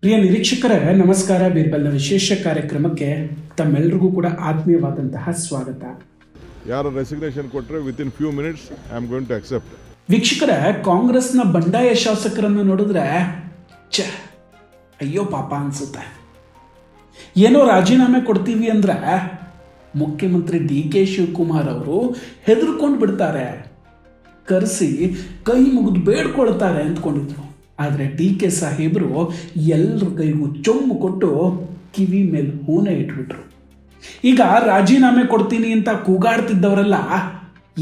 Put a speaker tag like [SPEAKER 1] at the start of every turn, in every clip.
[SPEAKER 1] ಪ್ರಿಯ ನಿರೀಕ್ಷಕರೇ ನಮಸ್ಕಾರ. ಬೀರ್ಬಲ್ನ ವಿಶೇಷ ಕಾರ್ಯಕ್ರಮಕ್ಕೆ ತಮ್ಮೆಲ್ಲರಿಗೂ ಕೂಡ ಆತ್ಮೀಯವಾದಂತಹ ಸ್ವಾಗತ.
[SPEAKER 2] ಯಾರು ರೆಸಿಗ್ನೇಷನ್ ಕೊಟ್ಟರೆ within few minutes I am going to accept.
[SPEAKER 1] ವೀಕ್ಷಕರೇ, ಕಾಂಗ್ರೆಸ್ನ ಬಂಡಾಯ ಶಾಸಕರನ್ನು ನೋಡಿದ್ರೆ ಅಯ್ಯೋ ಪಾಪ ಅನ್ಸುತ್ತೆ. ಏನೋ ರಾಜೀನಾಮೆ ಕೊಡ್ತೀವಿ ಅಂದ್ರೆ ಮುಖ್ಯಮಂತ್ರಿ ಡಿ.ಕೆ. ಶಿವಕುಮಾರ್ ಅವರು ಹೆದರ್ಕೊಂಡು ಬಿಡ್ತಾರೆ, ಕರೆಸಿ ಕೈ ಮುಗಿದು ಬೇಡ್ಕೊಳ್ತಾರೆ ಅಂದ್ಕೊಂಡಿದ್ರು. ಆದರೆ ಡಿ.ಕೆ. ಸಾಹೇಬರು ಎಲ್ಲರ ಕೈಗೂ ಚೊಂಬು ಕೊಟ್ಟು ಕಿವಿ ಮೇಲೆ ಹೂನೆ ಇಟ್ಬಿಟ್ರು. ಈಗ ರಾಜೀನಾಮೆ ಕೊಡ್ತೀನಿ ಅಂತ ಕೂಗಾಡ್ತಿದ್ದವರೆಲ್ಲ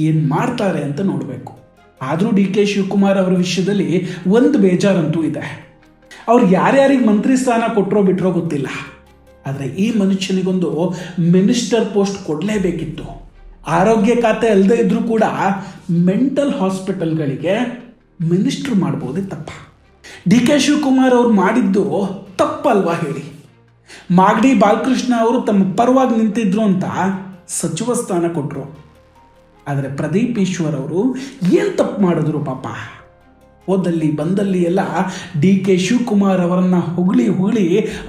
[SPEAKER 1] ಏನು ಮಾಡ್ತಾರೆ ಅಂತ ನೋಡಬೇಕು. ಆದರೂ ಡಿ.ಕೆ. ಶಿವಕುಮಾರ್ ಅವರ ವಿಷಯದಲ್ಲಿ ಒಂದು ಬೇಜಾರಂತೂ ಇದೆ. ಅವ್ರು ಯಾರ್ಯಾರಿಗೆ ಮಂತ್ರಿ ಸ್ಥಾನ ಕೊಟ್ಟರೋ ಬಿಟ್ಟರೋ ಗೊತ್ತಿಲ್ಲ, ಆದರೆ ಈ ಮನುಷ್ಯನಿಗೊಂದು ಮಿನಿಸ್ಟರ್ ಪೋಸ್ಟ್ ಕೊಡಲೇಬೇಕಿತ್ತು. ಆರೋಗ್ಯ ಖಾತೆ ಅಲ್ಲದೆ ಇದ್ರೂ ಕೂಡ ಮೆಂಟಲ್ ಹಾಸ್ಪಿಟಲ್ಗಳಿಗೆ ಮಿನಿಸ್ಟ್ರು ಮಾಡ್ಬೋದಿತ್ತಪ್ಪ. ಡಿ.ಕೆ. ಶಿವಕುಮಾರ್ ಅವರು ಮಾಡಿದ್ದು ತಪ್ಪಲ್ವಾ ಹೇಳಿ? ಮಾಗಡಿ ಬಾಲಕೃಷ್ಣ ಅವರು ತಮ್ಮ ಪರವಾಗಿ ನಿಂತಿದ್ರು ಅಂತ ಸಚಿವ ಸ್ಥಾನ ಕೊಟ್ಟರು. ಆದರೆ ಪ್ರದೀಪ್ ಈಶ್ವರ್ ಅವರು ಏನು ತಪ್ಪು ಮಾಡಿದ್ರು ಪಾಪ? ಹೋದಲ್ಲಿ ಬಂದಲ್ಲಿ ಎಲ್ಲ ಡಿ.ಕೆ. ಶಿವಕುಮಾರ್ ಅವರನ್ನ ಹೊಗಳಿ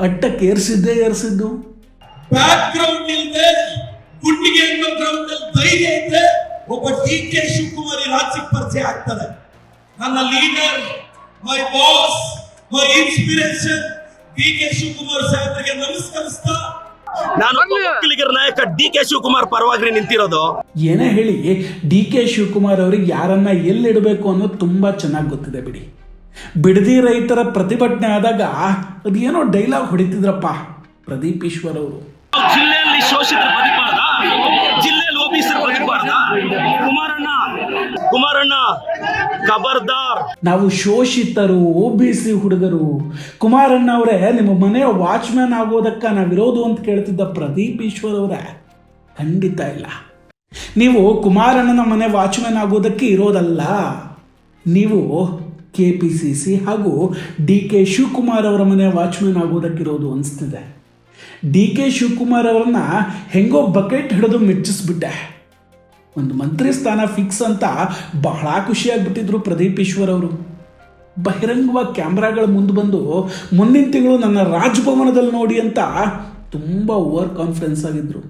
[SPEAKER 1] ಅಟ್ಟಕ್ಕೆ ಏರಿಸಿದ್ದು.
[SPEAKER 3] ಒಬ್ಬ ಡಿ.ಕೆ. ಶಿವಕುಮಾರ್ ರಾಜ್ಯಕ್ಕೆ ಪರಿಚಯ ಆಗ್ತಾರೆ. ನನ್ನ leader, my boss, my inspiration DK. Shivakumar ಸಾಹೇಬರಿಗೆ ನಮಸ್ಕರಿಸ್ತಾ
[SPEAKER 4] ನಾನು ಒಕ್ಕಲಿಗರ ನಾಯಕ ಡಿ.ಕೆ. ಶಿವಕುಮಾರ್ ಪರವಾಗಿ ನಿಂತಿರೋದು.
[SPEAKER 1] ಏನೇ ಹೇಳಿ, ಡಿ.ಕೆ. ಶಿವಕುಮಾರ್ ಅವರಿಗೆ ಯಾರನ್ನ ಎಲ್ಲಿಡಬೇಕು ಅನ್ನೋದು ತುಂಬಾ ಚೆನ್ನಾಗಿ ಗೊತ್ತಿದೆ ಬಿಡಿ. ಬಿಡದಿ ರೈತರ ಪ್ರತಿಭಟನೆ ಆದಾಗ ಅದೇನೋ ಡೈಲಾಗ್ ಹೊಡಿತಿದ್ರಪ್ಪ ಪ್ರದೀಪ್ ಈಶ್ವರ್ ಅವರು.
[SPEAKER 4] ಜಿಲ್ಲೆಯಲ್ಲಿ ಶೋಷಿತರು ಬದುಕಬಾರ್ದ, ಜಿಲ್ಲೆಯಲ್ಲಿ ಓಬಿಸಿರು ಬದುಕಬಾರ್ದ? ಕುಮಾರಣ್ಣ ಖಬರ್ದಾರ್.
[SPEAKER 1] ನಾವು ಶೋಷಿತರು, OBC ಹುಡುಗರು. ಕುಮಾರಣ್ಣ ಅವರೇ, ನಿಮ್ಮ ಮನೆಯ ವಾಚ್ಮ್ಯಾನ್ ಆಗೋದಕ್ಕ ನಾವಿರೋದು ಅಂತ ಕೇಳ್ತಿದ್ದ ಪ್ರದೀಪ್ ಈಶ್ವರ್ ಅವರೇ, ಖಂಡಿತ ಇಲ್ಲ. ನೀವು ಕುಮಾರಣ್ಣನ ಮನೆ ವಾಚ್ಮ್ಯಾನ್ ಆಗೋದಕ್ಕೆ ಇರೋದಲ್ಲ, ನೀವು KPCC ಹಾಗೂ ಡಿ.ಕೆ. ಶಿವಕುಮಾರ್ ಅವರ ಮನೆ ವಾಚ್ಮ್ಯಾನ್ ಆಗೋದಕ್ಕಿರೋದು ಅನಿಸ್ತಿದೆ. ಡಿ.ಕೆ. ಶಿವಕುಮಾರ್ ಅವರನ್ನ ಹೆಂಗೋ ಬಕೆಟ್ ಹಿಡಿದು ಮೆಚ್ಚಿಸ್ಬಿಟ್ಟೆ. ಒಂದು ಮಂತ್ರಿ ಸ್ಥಾನ ಫಿಕ್ಸ್ ಅಂತ ಬಹಳ ಖುಷಿಯಾಗ್ಬಿಟ್ಟಿದ್ರು ಪ್ರದೀಪ್ ಈಶ್ವರ್ ಅವರು. ಬಹಿರಂಗವಾಗಿ ಕ್ಯಾಮ್ರಾಗಳ ಮುಂದೆ ಬಂದು ಮುಂದಿನ ತಿಂಗಳು ನನ್ನ ರಾಜಭವನದಲ್ಲಿ ನೋಡಿ ಅಂತ ತುಂಬಾ ಓವರ್ ಕಾನ್ಫಿಡೆನ್ಸ್ ಆಗಿದ್ರು.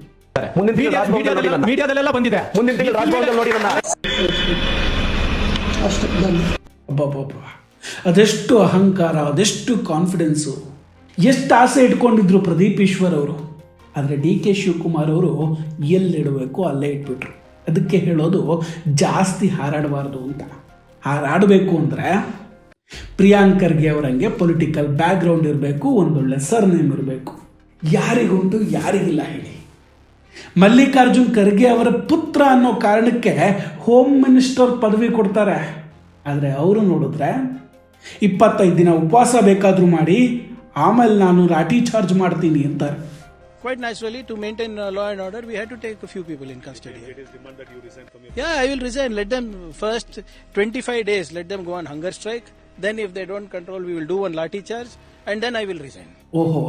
[SPEAKER 1] ಅದೆಷ್ಟು ಅಹಂಕಾರ, ಅದೆಷ್ಟು ಕಾನ್ಫಿಡೆನ್ಸು, ಎಷ್ಟು ಆಸೆ ಇಟ್ಕೊಂಡಿದ್ರು ಪ್ರದೀಪ್ ಈಶ್ವರ್ ಅವರು. ಆದರೆ ಡಿ.ಕೆ. ಶಿವಕುಮಾರ್ ಅವರು ಎಲ್ಲಿಡಬೇಕು ಅಲ್ಲೇ ಇಟ್ಬಿಟ್ರು. ಅದಕ್ಕೆ ಹೇಳೋದು ಜಾಸ್ತಿ ಹಾರಾಡಬಾರ್ದು ಅಂತ. ಹಾರಾಡಬೇಕು ಅಂದರೆ ಪ್ರಿಯಾಂಕ್ ಖರ್ಗೆ ಅವರಂಗೆ ಪೊಲಿಟಿಕಲ್ ಬ್ಯಾಕ್ಗ್ರೌಂಡ್ ಇರಬೇಕು, ಒಂದೊಳ್ಳೆ ಸರ್ನೇಮ್ ಇರಬೇಕು. ಯಾರಿಗುಂಟು ಯಾರಿಗಿಲ್ಲ ಹೇಳಿ? ಮಲ್ಲಿಕಾರ್ಜುನ್ ಖರ್ಗೆ ಅವರ ಪುತ್ರ ಅನ್ನೋ ಕಾರಣಕ್ಕೆ ಹೋಮ್ ಮಿನಿಸ್ಟರ್ ಪದವಿ ಕೊಡ್ತಾರೆ. ಆದರೆ ಅವರು ನೋಡಿದ್ರೆ 25 ದಿನ ಉಪವಾಸ ಬೇಕಾದರೂ ಮಾಡಿ ಆಮೇಲೆ ನಾನು ಲಾಠಿ ಚಾರ್ಜ್ ಮಾಡ್ತೀನಿ ಅಂತಾರೆ.
[SPEAKER 5] Quite naturally, to maintain law and order, we had to take a few people in custody. It is demand that you resign from your... Yeah, I will resign. Let them first 25 days, let them go on hunger strike. Then if they don't control, we will do one lathi charge and then I will resign.
[SPEAKER 1] ಓಹೋ,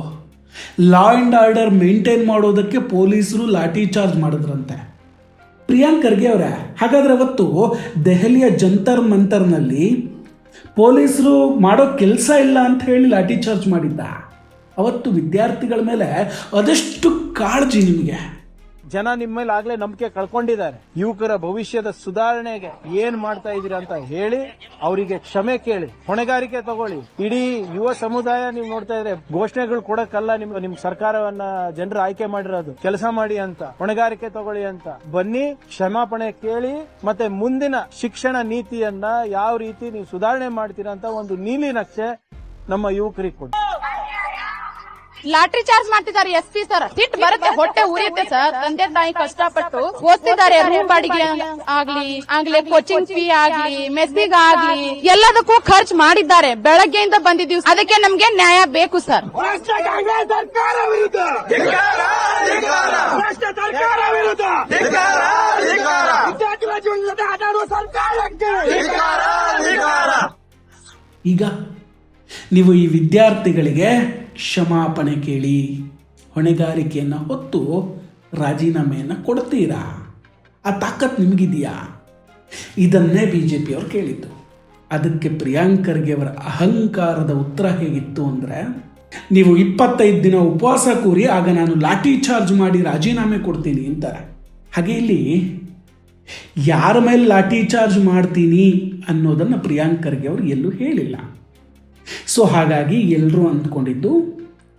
[SPEAKER 1] law and order maintain ಮಾಡೋದಕ್ಕೆ ಪೊಲೀಸರು ಲಾಠಿ charge ಮಾಡಿದ್ರಂತೆ. ಪ್ರಿಯಾಂಕ್ ಖರ್ಗೆ ಅವರೇ, ಹಾಗಾದ್ರೆ ಅವತ್ತು ದೆಹಲಿಯ ಜಂತರ್ ಮಂತರ್ನಲ್ಲಿ ಪೊಲೀಸರು ಮಾಡೋ ಕೆಲಸ ಇಲ್ಲ ಅಂತ ಹೇಳಿ ಲಾಠಿ ಚಾರ್ಜ್ ಮಾಡಿದ್ದ. ಅವತ್ತು ವಿದ್ಯಾರ್ಥಿಗಳ ಮೇಲೆ ಅದೆಷ್ಟು ಕಾಳಜಿ ನಿಮಗೆ?
[SPEAKER 5] ಜನ ನಿಮ್ಮ ಮೇಲೆ ಆಗ್ಲೇ ನಂಬಿಕೆ ಕಳ್ಕೊಂಡಿದ್ದಾರೆ. ಯುವಕರ ಭವಿಷ್ಯದ ಸುಧಾರಣೆಗೆ ಏನ್ ಮಾಡ್ತಾ ಇದೀರಾ ಅಂತ ಹೇಳಿ ಅವರಿಗೆ ಕ್ಷಮೆ ಕೇಳಿ, ಹೊಣೆಗಾರಿಕೆ ತಗೊಳ್ಳಿ. ಇಡೀ ಯುವ ಸಮುದಾಯ ನೀವು ನೋಡ್ತಾ ಇದ್ರೆ ಘೋಷಣೆಗಳು ಕೊಡಕ್ಕಲ್ಲ, ನಿಮ್ ಸರ್ಕಾರವನ್ನ ಜನರು ಆಯ್ಕೆ ಮಾಡಿರೋದು ಕೆಲಸ ಮಾಡಿ ಅಂತ, ಹೊಣೆಗಾರಿಕೆ ತಗೊಳ್ಳಿ ಅಂತ. ಬನ್ನಿ, ಕ್ಷಮಾಪಣೆ ಕೇಳಿ, ಮತ್ತೆ ಮುಂದಿನ ಶಿಕ್ಷಣ ನೀತಿಯನ್ನ ಯಾವ ರೀತಿ ನೀವು ಸುಧಾರಣೆ ಮಾಡ್ತೀರಾ ಅಂತ ಒಂದು ನೀಲಿ ನಕ್ಷೆ ನಮ್ಮ ಯುವಕರಿಗೆ ಕೊಡಿ.
[SPEAKER 6] ಲಾಟ್ರಿ ಚಾರ್ಜ್ ಮಾಡ್ತಿದ್ದಾರೆ SP ಸರ್. ಸಿಟ್ಟು ಬರುತ್ತೆ, ಹೊಟ್ಟೆ ಉರಿಯುತ್ತೆ ಸರ್. ತಂದೆ ತಾಯಿ ಕಷ್ಟಪಟ್ಟು ಓದ್ತಿದ್ದಾರೆ, ರೂಮ್ ಬಾಡಿಗೆ ಆಗ್ಲಿ ಕೋಚಿಂಗ್ ಫೀ ಆಗ್ಲಿ ಮೆಸ್ಸಿಗೆ ಆಗ್ಲಿ ಎಲ್ಲದಕ್ಕೂ ಖರ್ಚು ಮಾಡಿದ್ದಾರೆ. ಬೆಳಗ್ಗೆಯಿಂದ ಬಂದಿದ್ದೀವಿ, ಅದಕ್ಕೆ ನಮ್ಗೆ ನ್ಯಾಯ ಬೇಕು ಸರ್.
[SPEAKER 1] ಈಗ ನೀವು ಈ ವಿದ್ಯಾರ್ಥಿಗಳಿಗೆ ಕ್ಷಮಾಪಣೆ ಕೇಳಿ ಹೊಣೆಗಾರಿಕೆಯನ್ನು ಹೊತ್ತು ರಾಜೀನಾಮೆಯನ್ನು ಕೊಡ್ತೀರಾ? ಆ ತಾಕತ್ ನಿಮಗಿದೆಯಾ? ಇದನ್ನೇ BJP ಅವರು ಕೇಳಿದ್ದು. ಅದಕ್ಕೆ ಪ್ರಿಯಾಂಕ್ ಖರ್ಗೆ ಅವರ ಅಹಂಕಾರದ ಉತ್ತರ ಹೇಗಿತ್ತು ಅಂದರೆ, ನೀವು 25 ದಿನ ಉಪವಾಸ ಕೂರಿ ಆಗ ನಾನು ಲಾಠಿ ಚಾರ್ಜ್ ಮಾಡಿ ರಾಜೀನಾಮೆ ಕೊಡ್ತೀನಿ ಅಂತಾರೆ. ಹಾಗೆ ಇಲ್ಲಿ ಯಾರ ಮೇಲೆ ಲಾಠಿ ಚಾರ್ಜ್ ಮಾಡ್ತೀನಿ ಅನ್ನೋದನ್ನು ಪ್ರಿಯಾಂಕ್ ಖರ್ಗೆ ಅವರು ಎಲ್ಲೂ ಹೇಳಿಲ್ಲ. ಸೊ ಹಾಗಾಗಿ ಎಲ್ಲರೂ ಅಂದ್ಕೊಂಡಿದ್ದು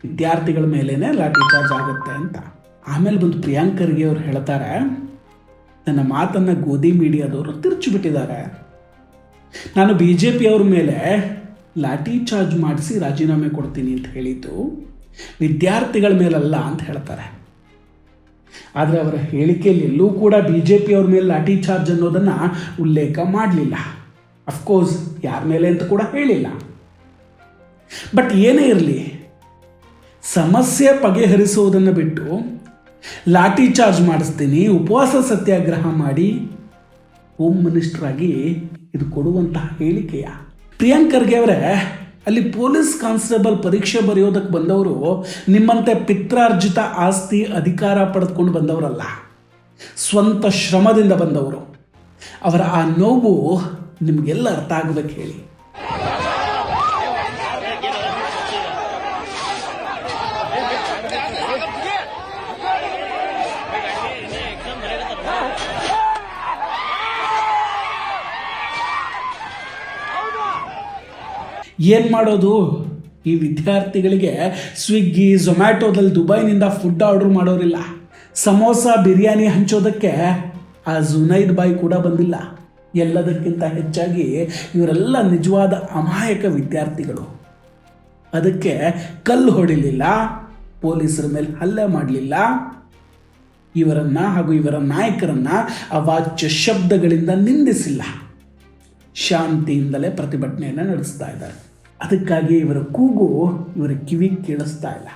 [SPEAKER 1] ವಿದ್ಯಾರ್ಥಿಗಳ ಮೇಲೇನೆ ಲಾಠಿ ಚಾರ್ಜ್ ಆಗುತ್ತೆ ಅಂತ. ಆಮೇಲೆ ಬಂದು ಪ್ರಿಯಾಂಕ್ ಖರ್ಗೆ ಅವರು ಹೇಳ್ತಾರೆ, ನನ್ನ ಮಾತನ್ನು ಗೋಧಿ ಮೀಡಿಯಾದವರು ತಿರುಚಿಬಿಟ್ಟಿದ್ದಾರೆ. ನಾನು BJP ಅವ್ರ ಮೇಲೆ ಲಾಠಿ ಚಾರ್ಜ್ ಮಾಡಿಸಿ ರಾಜೀನಾಮೆ ಕೊಡ್ತೀನಿ ಅಂತ ಹೇಳಿದ್ದು ವಿದ್ಯಾರ್ಥಿಗಳ ಮೇಲಲ್ಲ ಅಂತ ಹೇಳ್ತಾರೆ. ಆದರೆ ಅವರ ಹೇಳಿಕೆಯಲ್ಲಿ ಎಲ್ಲೂ ಕೂಡ BJP ಅವ್ರ ಮೇಲೆ ಲಾಠಿ ಚಾರ್ಜ್ ಅನ್ನೋದನ್ನು ಉಲ್ಲೇಖ ಮಾಡಲಿಲ್ಲ. ಅಫ್ಕೋರ್ಸ್ ಯಾರ ಮೇಲೆ ಅಂತ ಕೂಡ ಹೇಳಿಲ್ಲ. ಬಟ್ ಏನೇ ಇರಲಿ, ಸಮಸ್ಯೆ ಬಗೆಹರಿಸುವುದನ್ನು ಬಿಟ್ಟು ಲಾಠಿ ಚಾರ್ಜ್ ಮಾಡಿಸ್ತೀನಿ, ಉಪವಾಸ ಸತ್ಯಾಗ್ರಹ ಮಾಡಿ ಹೋಮ್ ಮಿನಿಸ್ಟರ್ ಆಗಿ ಇದು ಕೊಡುವಂತಹ ಹೇಳಿಕೆಯ. ಪ್ರಿಯಾಂಕ್ ಖರ್ಗೆ ಅವರೇ, ಅಲ್ಲಿ ಪೊಲೀಸ್ ಕಾನ್ಸ್ಟೇಬಲ್ ಪರೀಕ್ಷೆ ಬರೆಯೋದಕ್ಕೆ ಬಂದವರು ನಿಮ್ಮಂತೆ ಪಿತ್ರಾರ್ಜಿತ ಆಸ್ತಿ ಅಧಿಕಾರ ಪಡೆದುಕೊಂಡು ಬಂದವರಲ್ಲ, ಸ್ವಂತ ಶ್ರಮದಿಂದ ಬಂದವರು. ಅವರ ಆ ನೋವು ನಿಮಗೆಲ್ಲ ಅರ್ಥ ಆಗಬೇಕು ಹೇಳಿ. ಏನು ಮಾಡೋದು, ಈ ವಿದ್ಯಾರ್ಥಿಗಳಿಗೆ ಸ್ವಿಗ್ಗಿ ಝೊಮ್ಯಾಟೋದಲ್ಲಿ ದುಬೈನಿಂದ ಫುಡ್ ಆರ್ಡರ್ ಮಾಡೋರಿಲ್ಲ. ಸಮೋಸ ಬಿರಿಯಾನಿ ಹಂಚೋದಕ್ಕೆ ಆ ಜುನೈದ್ ಬಾಯ್ ಕೂಡ ಬಂದಿಲ್ಲ. ಎಲ್ಲದಕ್ಕಿಂತ ಹೆಚ್ಚಾಗಿ ಇವರೆಲ್ಲ ನಿಜವಾದ ಅಮಾಯಕ ವಿದ್ಯಾರ್ಥಿಗಳು. ಅದಕ್ಕೆ ಕಲ್ಲು ಹೊಡಿಲಿಲ್ಲ, ಪೊಲೀಸರ ಮೇಲೆ ಹಲ್ಲೆ ಮಾಡಲಿಲ್ಲ, ಇವರನ್ನು ಹಾಗೂ ಇವರ ನಾಯಕರನ್ನು ಅವಾಚ್ಯ ಶಬ್ದಗಳಿಂದ ನಿಂದಿಸಿಲ್ಲ. ಶಾಂತಿಯಿಂದಲೇ ಪ್ರತಿಭಟನೆಯನ್ನು ನಡೆಸ್ತಾ ಇದ್ದಾರೆ. ಅದಕ್ಕಾಗಿ ಇವರ ಕೂಗು ಇವರ ಕಿವಿ ಕೇಳಿಸ್ತಾ ಇಲ್ಲ.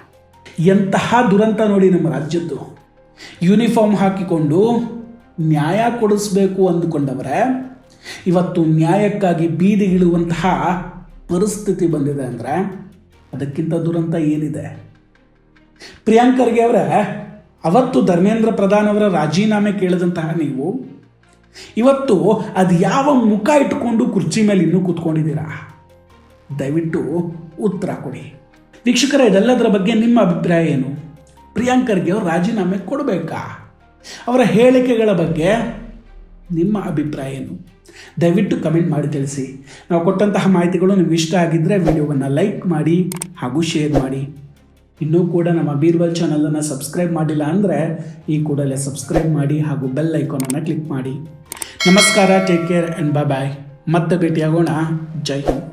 [SPEAKER 1] ಎಂತಹ ದುರಂತ ನೋಡಿ ನಮ್ಮ ರಾಜ್ಯದ್ದು. ಯೂನಿಫಾರ್ಮ್ ಹಾಕಿಕೊಂಡು ನ್ಯಾಯ ಕೊಡಿಸ್ಬೇಕು ಅಂದುಕೊಂಡವರೇ ಇವತ್ತು ನ್ಯಾಯಕ್ಕಾಗಿ ಬೀದಿಗಿಳುವಂತಹ ಪರಿಸ್ಥಿತಿ ಬಂದಿದೆ ಅಂದರೆ ಅದಕ್ಕಿಂತ ದುರಂತ ಏನಿದೆ? ಪ್ರಿಯಾಂಕ್ ಖರ್ಗೆ ಅವರೇ, ಅವತ್ತು ಧರ್ಮೇಂದ್ರ ಪ್ರಧಾನ್ ಅವರ ರಾಜೀನಾಮೆ ಕೇಳಿದಂತಹ ನೀವು ಇವತ್ತು ಅದು ಯಾವ ಮುಖ ಇಟ್ಕೊಂಡು ಕುರ್ಚಿ ಮೇಲೆ ಇನ್ನೂ ಕೂತ್ಕೊಂಡಿದ್ದೀರಾ? ದಯವಿಟ್ಟು ಉತ್ತರ ಕೊಡಿ. ವೀಕ್ಷಕರೇ, ಇದೆಲ್ಲದರ ಬಗ್ಗೆ ನಿಮ್ಮ ಅಭಿಪ್ರಾಯ ಏನು? ಪ್ರಿಯಾಂಕ್ ಖರ್ಗೆ ಅವರು ರಾಜೀನಾಮೆ ಕೊಡಬೇಕಾ? ಅವರ ಹೇಳಿಕೆಗಳ ಬಗ್ಗೆ ನಿಮ್ಮ ಅಭಿಪ್ರಾಯ ಏನು? ದಯವಿಟ್ಟು ಕಮೆಂಟ್ ಮಾಡಿ ತಿಳಿಸಿ. ನಾವು ಕೊಟ್ಟಂತಹ ಮಾಹಿತಿಗಳು ನಿಮ್ಗೆ ಇಷ್ಟ ಆಗಿದ್ದರೆ ವಿಡಿಯೋವನ್ನು ಲೈಕ್ ಮಾಡಿ ಹಾಗೂ ಶೇರ್ ಮಾಡಿ. ಇನ್ನೂ ಕೂಡ ನಮ್ಮ ಬೀರ್ಬಲ್ ಚಾನಲನ್ನು ಸಬ್ಸ್ಕ್ರೈಬ್ ಮಾಡಿಲ್ಲ ಅಂದರೆ ಈ ಕೂಡಲೇ ಸಬ್ಸ್ಕ್ರೈಬ್ ಮಾಡಿ ಹಾಗೂ ಬೆಲ್ ಐಕಾನನ್ನು ಕ್ಲಿಕ್ ಮಾಡಿ. ನಮಸ್ಕಾರ, ಟೇಕ್ ಕೇರ್ ಆ್ಯಂಡ್ ಬಾಯ್. ಮತ್ತೆ ಭೇಟಿಯಾಗೋಣ. ಜೈ ಹಿಂದ್.